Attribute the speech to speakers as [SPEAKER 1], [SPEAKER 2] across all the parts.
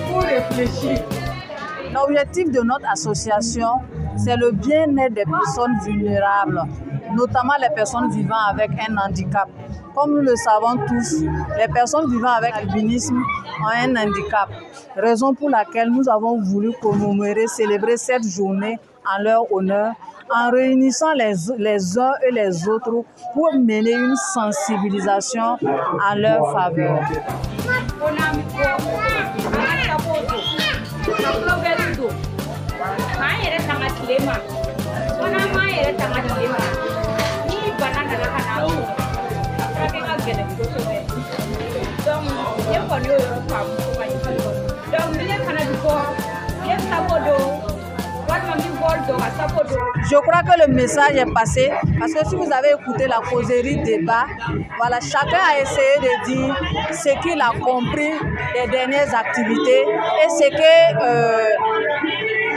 [SPEAKER 1] Pour réfléchir.
[SPEAKER 2] L'objectif de notre association, c'est le bien-être des personnes vulnérables, notamment les personnes vivant avec un handicap. Comme nous le savons tous, les personnes vivant avec l'albinisme ont un handicap, raison pour laquelle nous avons voulu commémorer, célébrer cette journée en leur honneur, en réunissant les uns et les autres pour mener une sensibilisation en leur faveur. Je crois que le message est passé parce que si vous avez écouté la causerie débat, voilà, chacun a essayé de dire ce qu'il a compris des dernières activités et ce que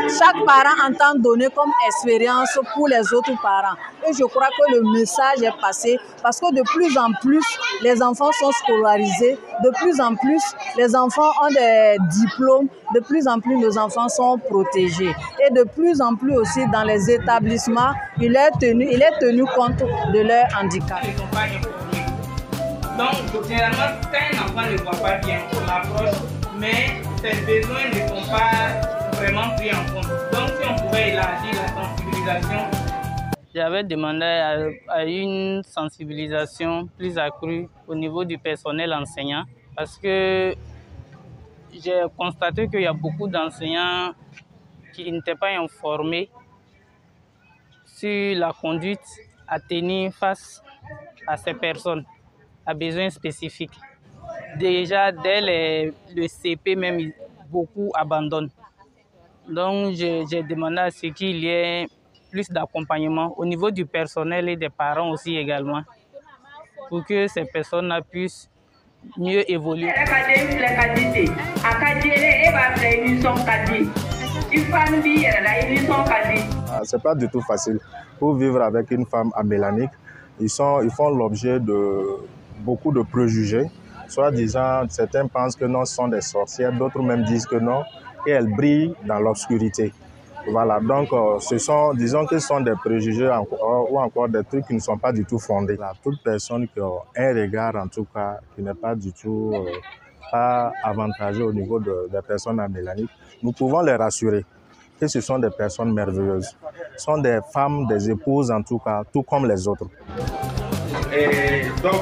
[SPEAKER 2] chaque parent entend donner comme expérience pour les autres parents. Et je crois que le message est passé parce que de plus en plus, les enfants sont scolarisés, de plus en plus, les enfants ont des diplômes, de plus en plus, nos enfants sont protégés. Et de plus en plus aussi, dans les établissements, il est tenu compte de leur handicap.
[SPEAKER 3] Donc, généralement, quand un enfant ne voit pas bien, on l'approche, mais ses besoins ne sont pas vraiment pris en compte. Donc, si on pouvait élargir la sensibilisation.
[SPEAKER 4] J'avais demandé à une sensibilisation plus accrue au niveau du personnel enseignant parce que j'ai constaté qu'il y a beaucoup d'enseignants qui n'étaient pas informés sur la conduite à tenir face à ces personnes à besoins spécifiques. Déjà, dès le CP même, beaucoup abandonnent. Donc, j'ai demandé à ce qu'il y ait plus d'accompagnement au niveau du personnel et des parents aussi également, pour que ces personnes puissent mieux évoluer.
[SPEAKER 5] C'est pas du tout facile pour vivre avec une femme amélanique. Ils font l'objet de beaucoup de préjugés. Soit disant, certains pensent que non, ce sont des sorcières, d'autres même disent que non, et elles brillent dans l'obscurité. Voilà, donc disons que ce sont des préjugés ou encore des trucs qui ne sont pas du tout fondés. Là, toute personne qui a un regard, en tout cas, qui n'est pas du tout pas avantageux au niveau des personnes amélaniques, nous pouvons les rassurer que ce sont des personnes merveilleuses. Ce sont des femmes, des épouses, en tout cas, tout comme les autres.
[SPEAKER 6] Donc,